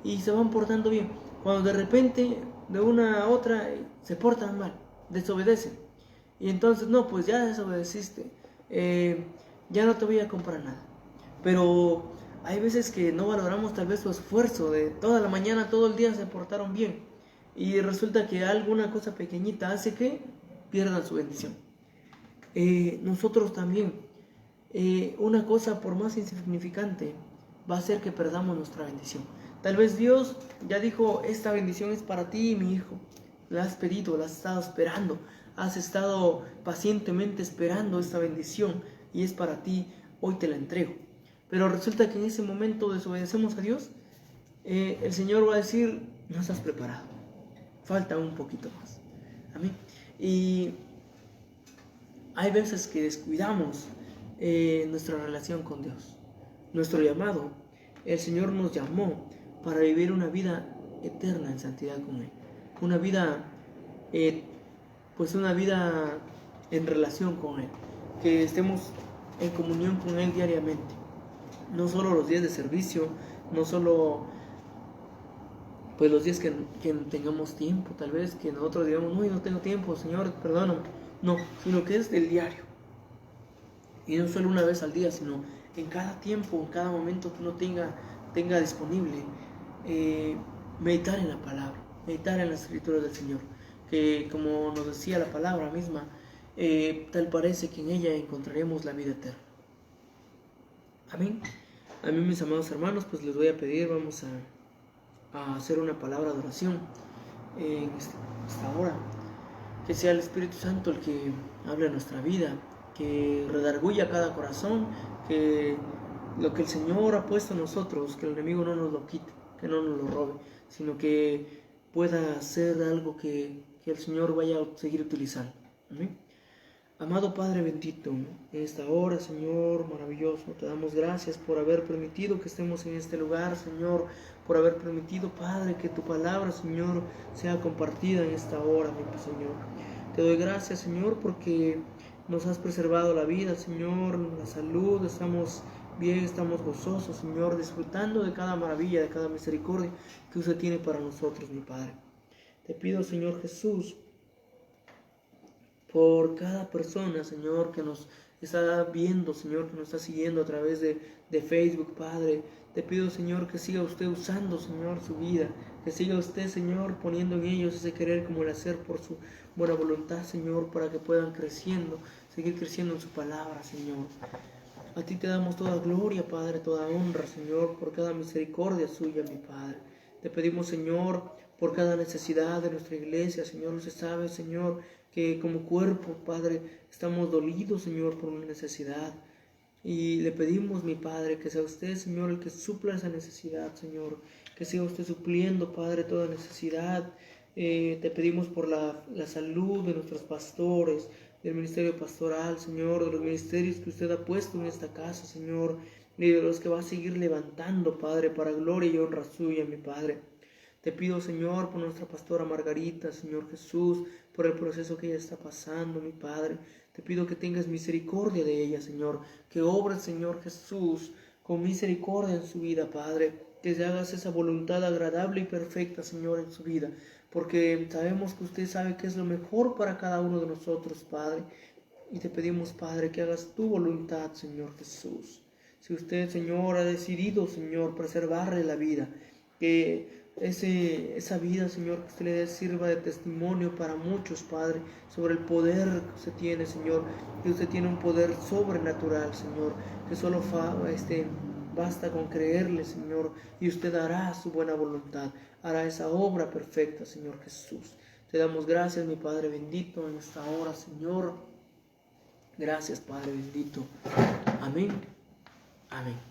y se van portando bien. Cuando de repente de una a otra se portan mal, desobedecen y entonces no, pues ya desobedeciste, ya no te voy a comprar nada. Pero hay veces que no valoramos tal vez su esfuerzo de toda la mañana, todo el día se portaron bien y resulta que alguna cosa pequeñita hace que pierdan su bendición. Nosotros también, una cosa por más insignificante va a hacer que perdamos nuestra bendición. Tal vez Dios ya dijo, esta bendición es para ti, mi hijo. La has pedido, la has estado esperando. has estado pacientemente esperando esta bendición y es para ti, hoy te la entrego. Pero resulta que en ese momento desobedecemos a Dios, el Señor va a decir, no estás preparado, falta un poquito más. Amén. Y hay veces que descuidamos nuestra relación con Dios, nuestro llamado. El Señor nos llamó para vivir una vida eterna en santidad con Él, una vida, una vida en relación con Él, que estemos en comunión con Él diariamente, no solo los días de servicio, no solo pues los días que tengamos tiempo, tal vez que nosotros digamos, no, yo no tengo tiempo, Señor, perdóname, no, sino que es del diario, y no solo una vez al día, sino en cada tiempo, en cada momento que uno tenga disponible, meditar en la palabra, meditar en las escrituras del Señor, que como nos decía la palabra misma, tal parece que en ella encontraremos la vida eterna. Amén. A mí, mis amados hermanos, pues les voy a pedir, vamos a hacer una palabra de oración en esta hora. Que sea el Espíritu Santo el que hable en nuestra vida, que redarguya cada corazón, que lo que el Señor ha puesto en nosotros, que el enemigo no nos lo quite, que no nos lo robe, sino que pueda ser algo que el Señor vaya a seguir utilizando. ¿Amén? Amado Padre bendito, en esta hora, Señor maravilloso, te damos gracias por haber permitido que estemos en este lugar, Señor, por haber permitido, Padre, que tu palabra, Señor, sea compartida en esta hora, mi Señor. Te doy gracias, Señor, porque nos has preservado la vida, Señor, la salud, estamos bien, estamos gozosos, Señor, disfrutando de cada maravilla, de cada misericordia que usted tiene para nosotros, mi Padre. Te pido, Señor Jesús, por cada persona, Señor, que nos está viendo, Señor, que nos está siguiendo a través de Facebook, Padre. Te pido, Señor, que siga usted usando, Señor, su vida, que siga usted, Señor, poniendo en ellos ese querer como el hacer por su buena voluntad, Señor, para que puedan seguir creciendo en su palabra, Señor. A ti te damos toda gloria, Padre, toda honra, Señor, por cada misericordia suya, mi Padre. Te pedimos, Señor, por cada necesidad de nuestra iglesia, Señor. Usted sabe, Señor, que como cuerpo, Padre, estamos dolidos, Señor, por una necesidad. Y le pedimos, mi Padre, que sea usted, Señor, el que supla esa necesidad, Señor. Que sea usted supliendo, Padre, toda necesidad. Te pedimos por la salud de nuestros pastores, del ministerio pastoral, Señor, de los ministerios que usted ha puesto en esta casa, Señor, y de los que va a seguir levantando, Padre, para gloria y honra suya, mi Padre. Te pido, Señor, por nuestra pastora Margarita, Señor Jesús, por el proceso que ella está pasando, mi Padre. Te pido que tengas misericordia de ella, Señor, que obres, Señor Jesús, con misericordia en su vida, Padre, que se hagas esa voluntad agradable y perfecta, Señor, en su vida, porque sabemos que usted sabe que es lo mejor para cada uno de nosotros, Padre, y te pedimos, Padre, que hagas tu voluntad, Señor Jesús. Si usted, Señor, ha decidido, Señor, preservarle la vida, que esa vida, Señor, que usted le dé sirva de testimonio para muchos, Padre, sobre el poder que usted tiene, Señor, que usted tiene un poder sobrenatural, Señor, que solo basta con creerle, Señor, y usted hará su buena voluntad, hará esa obra perfecta, Señor Jesús. Te damos gracias, mi Padre bendito, en esta hora, Señor. Gracias, Padre bendito. Amén. Amén.